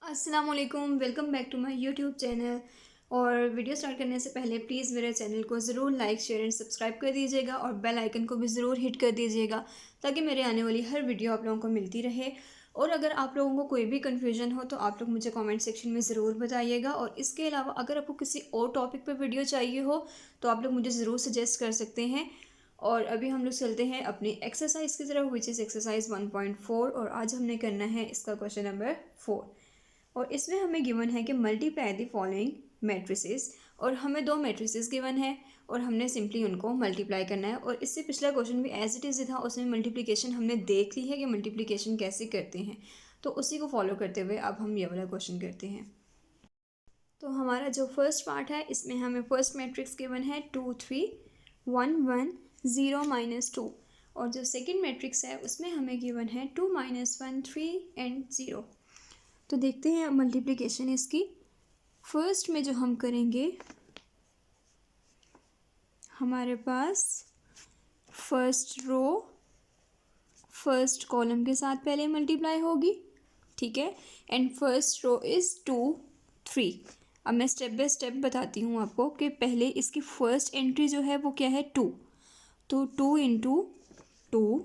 अस्सलाम वालेकुम, welcome back to my YouTube channel. और वीडियो स्टार्ट करने से पहले प्लीज़ मेरे चैनल को ज़रूर लाइक शेयर एंड सब्सक्राइब कर दीजिएगा और बेल आइकन को भी ज़रूर हिट कर दीजिएगा ताकि मेरे आने वाली हर वीडियो आप लोगों को मिलती रहे। और अगर आप लोगों को कोई भी कन्फ्यूजन हो तो आप लोग मुझे कमेंट सेक्शन में ज़रूर बताइएगा। और इसके अलावा अगर आपको किसी और टॉपिक पर वीडियो चाहिए हो तो आप लोग मुझे ज़रूर सजेस्ट कर सकते हैं। और अभी हम लोग चलते हैं अपनी एक्सरसाइज की तरफ, विच इज़ एक्सरसाइज 1.4। और आज हमने करना है इसका क्वेश्चन नंबर 4। और इसमें हमें गिवन है कि मल्टीप्लाई द फॉलोइंग मैट्रिसेस। और हमें दो मैट्रिसेस गिवन है और हमने सिंपली उनको मल्टीप्लाई करना है। और इससे पिछला क्वेश्चन भी एज इट इज़ था, उसमें मल्टीप्लिकेशन हमने देख ली है कि मल्टीप्लिकेशन कैसे करते हैं, तो उसी को फॉलो करते हुए अब हम ये वाला क्वेश्चन करते हैं। तो हमारा जो फर्स्ट पार्ट है इसमें हमें फर्स्ट मैट्रिक्स गिवन है 2 3 1 1 0 -2। और जो सेकंड मैट्रिक्स है उसमें हमें गिवन है 2 -1 3 एंड 0। तो देखते हैं अब मल्टीप्लिकेशन इसकी। फर्स्ट में जो हम करेंगे, हमारे पास फर्स्ट रो फर्स्ट कॉलम के साथ पहले मल्टीप्लाई होगी, ठीक है। And first row is 2 3। अब मैं स्टेप बाय स्टेप बताती हूँ आपको कि पहले इसकी फर्स्ट एंट्री जो है वो क्या है, 2। तो 2 इंटू 2,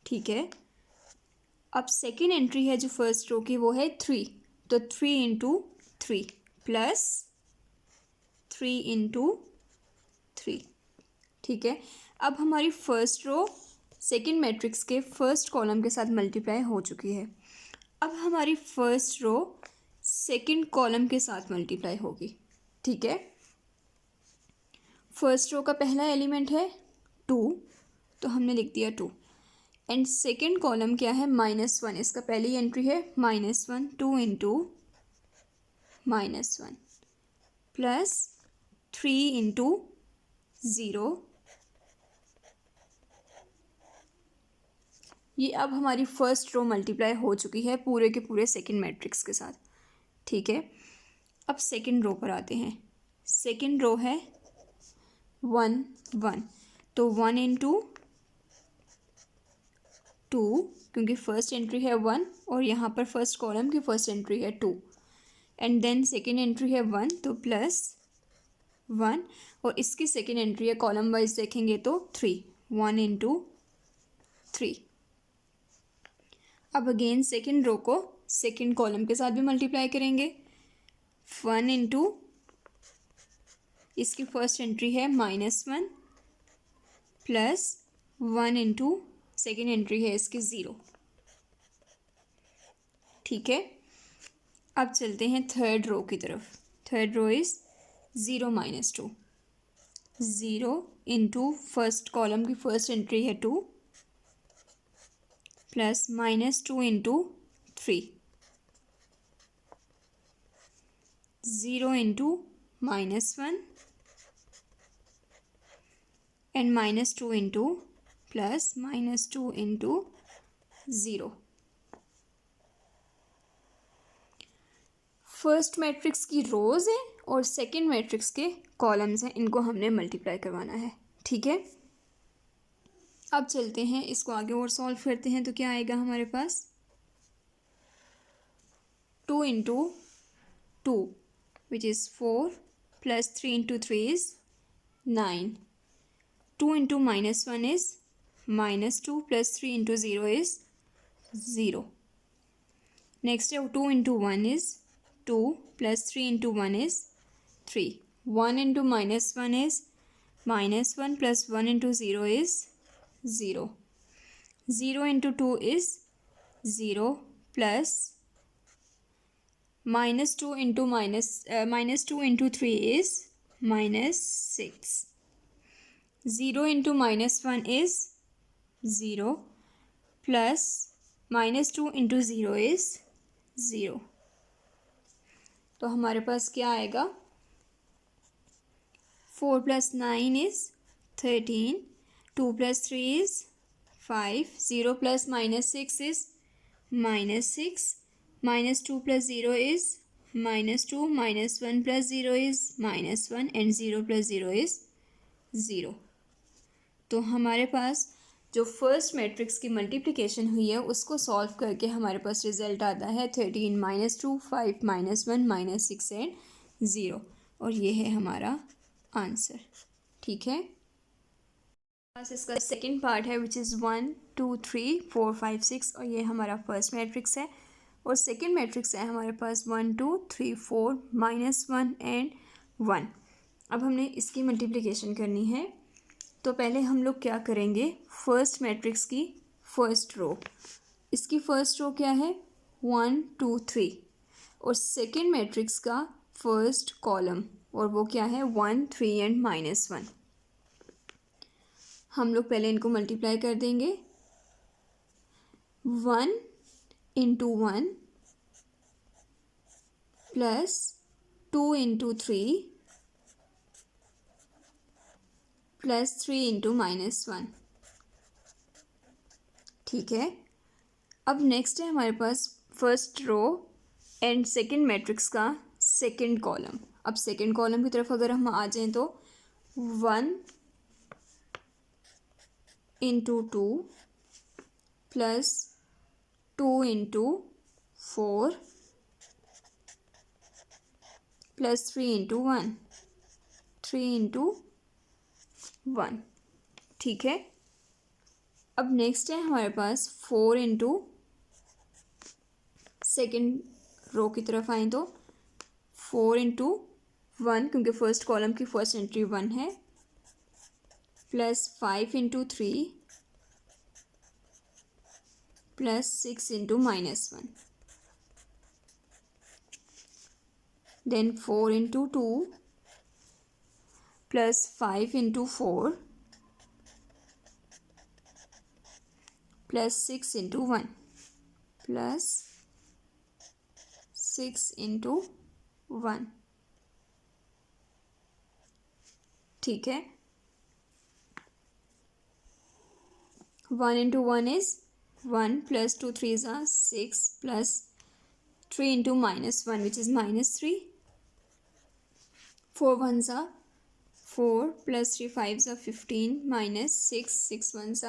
ठीक है। अब सेकेंड एंट्री है जो फर्स्ट रो की वो है 3। तो 3 इंटू 3 प्लस 3 इंटू 3, ठीक है। अब हमारी फर्स्ट रो सेकेंड मैट्रिक्स के फर्स्ट कॉलम के साथ मल्टीप्लाई हो चुकी है। अब हमारी फर्स्ट रो सेकेंड कॉलम के साथ मल्टीप्लाई होगी, ठीक है। फर्स्ट रो का पहला एलिमेंट है 2, तो हमने लिख दिया 2। एंड सेकेंड कॉलम क्या है, -1। इसका पहली एंट्री है -1। 2 इंटू -1 प्लस 3 इंटू 0। ये अब हमारी फर्स्ट रो मल्टीप्लाई हो चुकी है पूरे के पूरे सेकेंड मैट्रिक्स के साथ, ठीक है। अब सेकेंड रो पर आते हैं। सेकेंड रो है 1 1। तो 1 इंटू 2, क्योंकि फर्स्ट एंट्री है 1 और यहाँ पर फर्स्ट कॉलम की फर्स्ट एंट्री है 2। एंड देन सेकेंड एंट्री है 1, तो प्लस 1। और इसकी सेकेंड एंट्री है कॉलम वाइज देखेंगे तो 3। 1 इंटू 3। अब अगेन सेकेंड रो को सेकेंड कॉलम के साथ भी मल्टीप्लाई करेंगे। 1 इंटू, इसकी फर्स्ट एंट्री है -1 प्लस 1 इंटू सेकेंड एंट्री है इसकी 0, ठीक है। अब चलते हैं थर्ड रो की तरफ। Third row is 0 -2। 0 into first column की फर्स्ट एंट्री है 2 plus -2 into 3। 0 into -1 and -2 into plus -2 into 0। First matrix की रोज़ है और सेकेंड मैट्रिक्स के कॉलम्स हैं, इनको हमने मल्टीप्लाई करवाना है, ठीक है। अब चलते हैं इसको आगे और सॉल्व करते हैं। तो क्या आएगा हमारे पास, 2 into 2 which is 4 plus 3 into 3 is 9। 2 into -1 is -2 plus 3 into 0 is 0। Next है 2 into 1 is 2 plus 3 into 1 is 3। 1 into -1 is -1 plus 1 into 0 is 0। 0 into 2 is 0 plus -2 into -2 into 3 is -6। 0 into -1 is 0 plus -2 into 0 is 0। तो हमारे पास क्या आएगा, 4 plus 9 is 13। 2 plus 3 is 5। 0 plus -6 is -6। -2 plus 0 is -2। -1 plus 0 is -1 and 0 plus 0 is 0। तो हमारे पास जो first matrix की multiplication हुई है उसको सॉल्व करके हमारे पास रिज़ल्ट आता है 13 -2 5 -1 -6 एंड 0, और ये है हमारा आंसर। ठीक है, बस इसका सेकंड पार्ट है विच इज़ 1 2 3 4 5 6, और ये हमारा फर्स्ट मैट्रिक्स है, और सेकंड मैट्रिक्स है हमारे पास 1 2 3 4 -1 एंड 1। अब हमने इसकी मल्टीप्लिकेशन करनी है, तो पहले हम लोग क्या करेंगे, फर्स्ट मैट्रिक्स की फर्स्ट रो, इसकी फर्स्ट रो क्या है 1 2 3, और सेकंड मैट्रिक्स का फर्स्ट कॉलम, और वो क्या है 1 3 एंड -1। हम लोग पहले इनको मल्टीप्लाई कर देंगे, 1 into 1 plus 2 into 3 plus 3 into -1। ठीक है, अब नेक्स्ट है हमारे पास first row and second matrix का सेकंड कॉलम। अब सेकंड कॉलम की तरफ अगर हम आ जाएं तो 1 into 2 plus 2 into 4 plus 3 into 1, 3 into 1। ठीक है, अब नेक्स्ट है हमारे पास 4 इंटू, सेकेंड रो की तरफ आए तो 4 इंटू 1, क्योंकि फर्स्ट कॉलम की फर्स्ट एंट्री 1 है, plus 5 into 3 plus 6 into -1, then 4 into 2 plus 5 into 4 plus 6 into 1 plus 6 into 1। ठीक है, 1 into 1 is 1 plus 2 3 is 6 plus 3 into -1 which is -3, 4 1s 4 plus 3 5s 15 minus 6 6 1s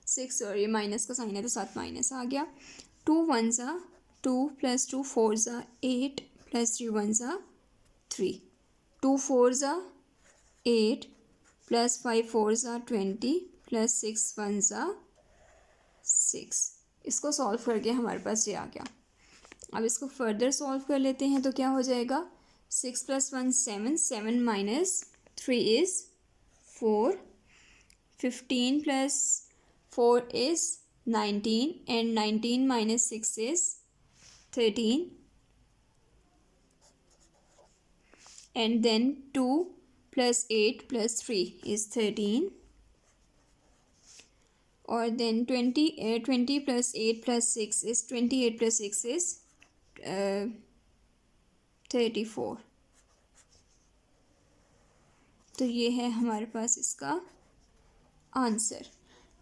6, और ये माइनस का sign है तो साथ माइनस आ गया, 2 1s 2 plus 2 4s 8 plus 3 1s 3, 2 4s 8 plus 5 4s 20 plus 6 1s 6। इसको सॉल्व करके हमारे पास ये आ गया। अब इसको फर्दर सॉल्व कर लेते हैं, तो क्या हो जाएगा 6 + 1 7, 7 - 3 is 4, 15 + 4 is 19, and 19 - 6 is 13, and then 2 + 8 + 3 is 13, और then 20 + 8 + 6 is 28 + 6 is 34। तो ये है हमारे पास इसका आंसर,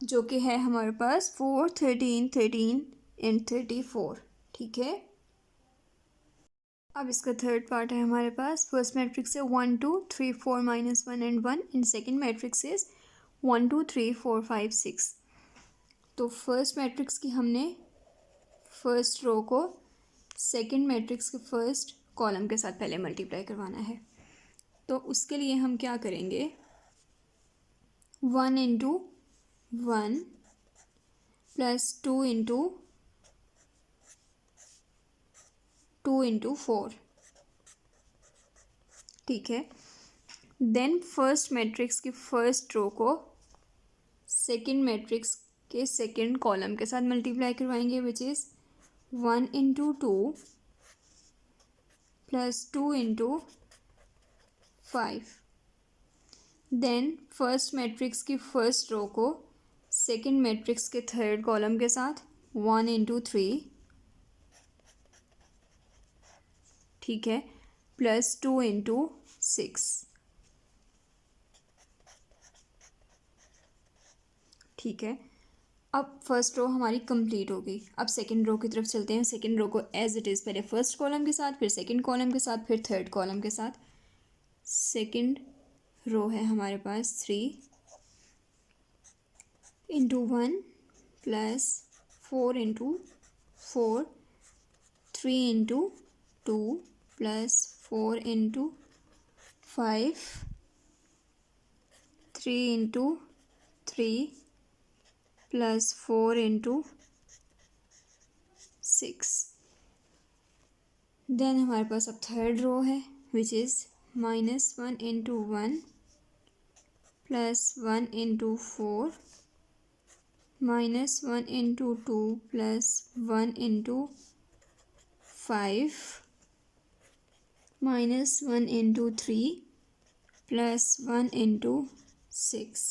जो कि है हमारे पास 4 13 13 एंड 34। ठीक है, अब इसका थर्ड पार्ट है हमारे पास, फर्स्ट मैट्रिक्स है 1 2 3 4 -1 and 1, and second matrix is 1 2 3 4 5 6। तो फर्स्ट मैट्रिक्स की हमने फर्स्ट रो को सेकेंड मैट्रिक्स के फर्स्ट कॉलम के साथ पहले मल्टीप्लाई करवाना है, तो उसके लिए हम क्या करेंगे, 1 इंटू 1 प्लस 2 इंटू 2 इंटू 4। ठीक है, देन फर्स्ट मैट्रिक्स की फर्स्ट रो को सेकेंड मैट्रिक्स के सेकेंड कॉलम के साथ मल्टीप्लाई करवाएंगे, which is 1 into 2 plus 2 into 5। Then first matrix की फर्स्ट रो को सेकेंड मैट्रिक्स के थर्ड कॉलम के साथ 1 इंटू 3, ठीक है, प्लस 2 इंटू 6। ठीक है, अब फर्स्ट रो हमारी कंप्लीट हो गई। अब सेकंड रो की तरफ चलते हैं। सेकंड रो को एज इट इज़ पहले फर्स्ट कॉलम के साथ, फिर सेकंड कॉलम के साथ, फिर थर्ड कॉलम के साथ। सेकंड रो है हमारे पास 3, into 1 plus 4 into 4, 3 into 2 plus 4 into 5, 3 into 3 plus 4 into 6। Then हमारे पास अब थर्ड रो है which is -1 into 1 plus 1 into 4, -1 into 2 plus 1 into 5, -1 into 3 plus 1 into 6।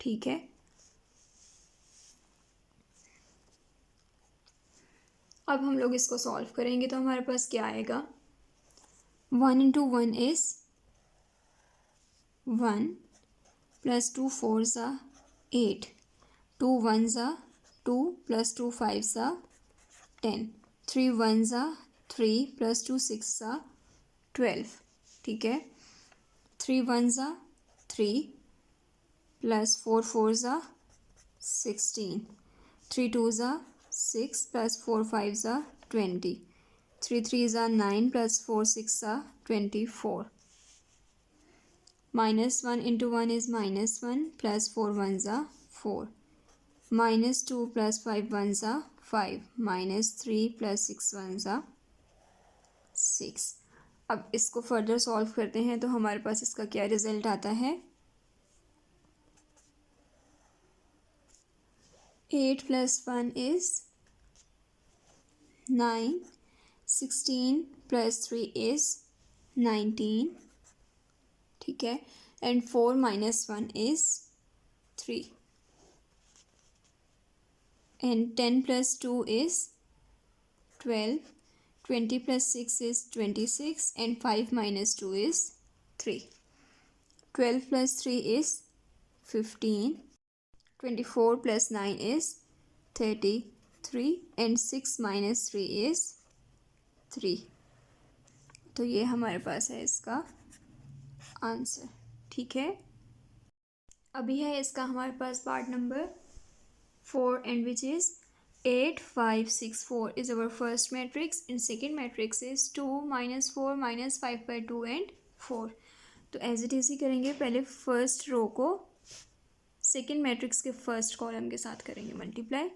ठीक है, अब हम लोग इसको सॉल्व करेंगे तो हमारे पास क्या आएगा। 1 इंटू 1 इज़ 1 प्लस 2 4 सा 8, 2 1 सा 2 प्लस 2 5 सा 10, 3 1 सा 3 प्लस 2 6 सा 12। ठीक है, 3 1 सा 3 प्लस 4 4 सा 16, 3 2 सा 6 प्लस 4 5 सा 20, 3 3 सा 9 प्लस 4 6 सा 24। -1 इंटू 1 इज़ -1 प्लस 4 1 सा 4, -2 प्लस 5 1 सा 5, -3 प्लस 6 1 सा 6। अब इसको फर्दर सॉल्व करते हैं तो हमारे पास इसका क्या रिज़ल्ट आता है। 8 प्लस 1 इज़ 9, 16 प्लस 3 इज़ 19। ठीक है, and 4 minus 1 is 3, and 10 plus 2 is 12, 20 plus 6 is 26, and 5 minus 2 is 3, 12 plus 3 is 15, 24 plus 9 is 33, and 6 minus 3 is 3। तो ये हमारे पास है इसका आंसर। ठीक है, अभी है इसका हमारे पास part number 4 and which is 8 5 6 4 is our first matrix and second matrix is 2 -4 -5/2 and 4। तो एज इट इज़ ही करेंगे, पहले फर्स्ट रो को सेकेंड मैट्रिक्स के फर्स्ट कॉलम के साथ करेंगे मल्टीप्लाई।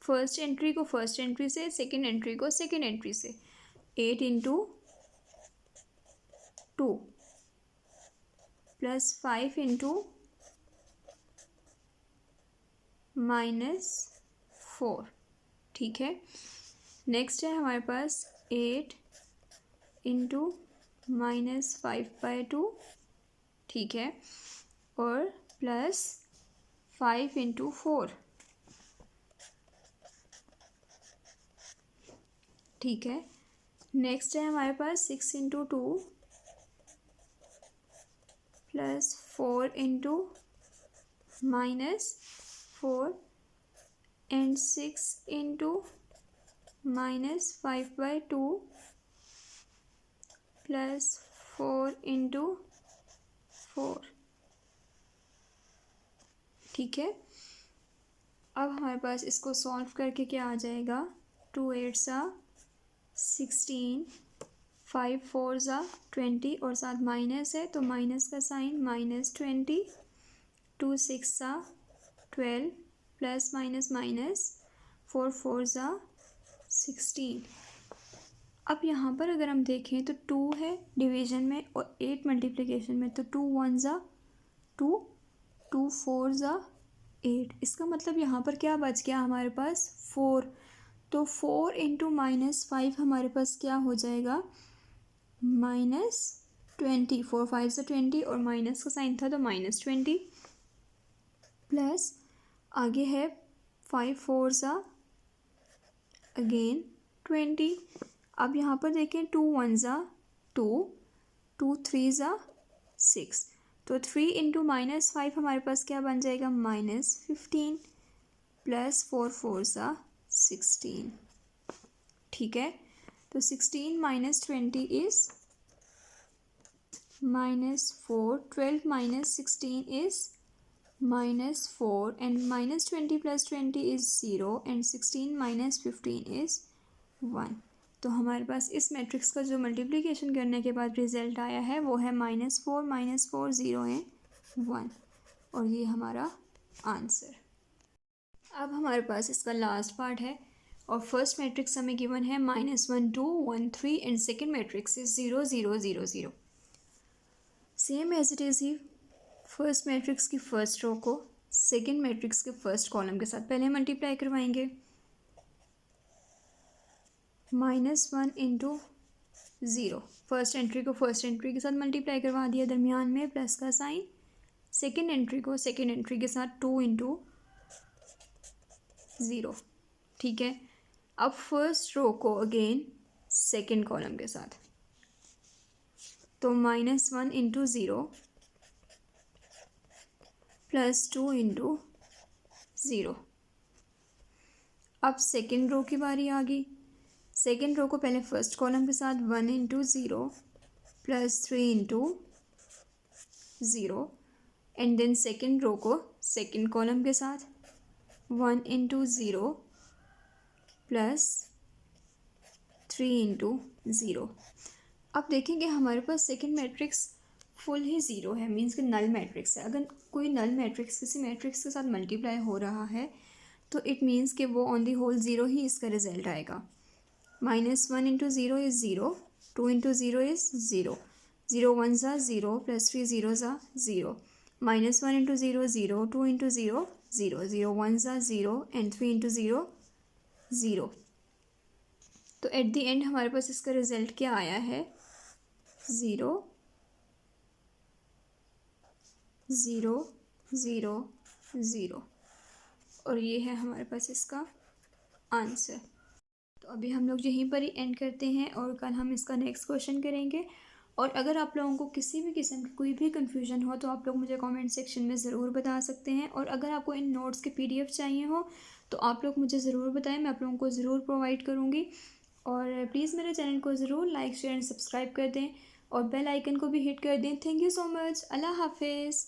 फर्स्ट एंट्री को फर्स्ट एंट्री से, सेकेंड एंट्री को सेकेंड एंट्री से। 8 इंटू 2 प्लस 5 इंटू -4। ठीक है, नेक्स्ट है हमारे पास 8 इंटू -5/2। ठीक है, और प्लस 5 इंटू 4। ठीक है, नेक्स्ट है हमारे पास 6 into 2 plus 4 into -4 and 6 into -5/2 plus 4 into 4। ठीक है, अब हमारे पास इसको सॉल्व करके क्या आ जाएगा। 2 8 सा 16, 5 4 सा 20 और साथ माइनस है तो माइनस का साइन -20, 2 6 सा 12 प्लस माइनस माइनस 4 4 सा 16। अब यहाँ पर अगर हम देखें तो 2 है डिवीज़न में और 8 मल्टीप्लिकेशन में, तो 2 1 ज़ा 2, 2 4 ज़ा 8। इसका मतलब यहाँ पर क्या बच गया हमारे पास 4। तो 4 इंटू -5 हमारे पास क्या हो जाएगा -20। 4 5 ज़ा 20 और माइनस का साइन था तो -20 प्लस आगे है 5 4 ज़ा अगेन 20। अब यहाँ पर देखें 2 1 ज़ा 2, 2 3 ज़ा 6, तो 3 इंटू -5 हमारे पास क्या बन जाएगा -15 प्लस 4 4 ज़ा 16। ठीक है, तो 16 -20 is -4, 12 minus 16 is -4, and -20 plus 20 is 0, and 16 minus 15 is 1। तो हमारे पास इस मैट्रिक्स का जो मल्टीप्लिकेशन करने के बाद रिज़ल्ट आया है वो है -4, 0 एंड 1, और ये हमारा आंसर। अब हमारे पास इसका लास्ट पार्ट है, और फर्स्ट मैट्रिक्स हमें गिवन है -1 2 1 3, and second matrix is 0 0 0 0। Same as it is ही फर्स्ट मैट्रिक्स की फर्स्ट रो को सेकेंड मैट्रिक्स के फर्स्ट कॉलम के साथ पहले मल्टीप्लाई करवाएंगे। -1 इंटू 0, फर्स्ट एंट्री को फर्स्ट एंट्री के साथ मल्टीप्लाई करवा दिया, दरमियान में प्लस का साइन। सेकेंड एंट्री को सेकेंड एंट्री के साथ 2 इंटू 0, ठीक है। अब फर्स्ट रो को अगेन सेकेंड कॉलम के साथ, तो -1 इंटू 0 प्लस 2 इंटू 0। अब सेकेंड रो की बारी आ गई। सेकेंड रो को पहले फर्स्ट कॉलम के साथ 1 into 0 plus 3 into 0, and then second row को सेकेंड कॉलम के साथ 1 इंटू 0 प्लस 3 इंटू 0। अब देखेंगे हमारे पास सेकेंड मैट्रिक्स फुल ही ज़ीरो है, मीन्स कि नल मैट्रिक्स है। अगर कोई नल मैट्रिक्स किसी मैट्रिक्स के साथ मल्टीप्लाई हो रहा है तो इट मीन्स कि वो ऑन दी होल ज़ीरो ही इसका रिजल्ट आएगा। -1 इंटू 0 इज़ 0, 2 इंटू 0 इज़ 0, 0 1 ज़ा 0 प्लस 3 0 ज़ा 0, -1 इंटू 0 0, 2 इंटू 0 0, 0 1 ज़ा 0, एंड 3 इंटू 0 0। तो एट द एंड हमारे पास इसका रिज़ल्ट क्या आया है? 0 0 0 0, और ये है हमारे पास इसका आंसर। तो अभी हम लोग यहीं पर ही एंड करते हैं, और कल हम इसका नेक्स्ट क्वेश्चन करेंगे। और अगर आप लोगों को किसी भी किस्म की कोई भी कन्फ्यूजन हो तो आप लोग मुझे कमेंट सेक्शन में ज़रूर बता सकते हैं, और अगर आपको इन नोट्स के PDF चाहिए हो तो आप लोग मुझे ज़रूर बताएं, मैं आप लोगों को ज़रूर प्रोवाइड करूँगी। और प्लीज़ मेरे चैनल को ज़रूर लाइक शेयर एंड सब्सक्राइब कर दें, और बेल आइकन को भी हिट कर दें। Thank you so much. अल्लाह हाफिज़।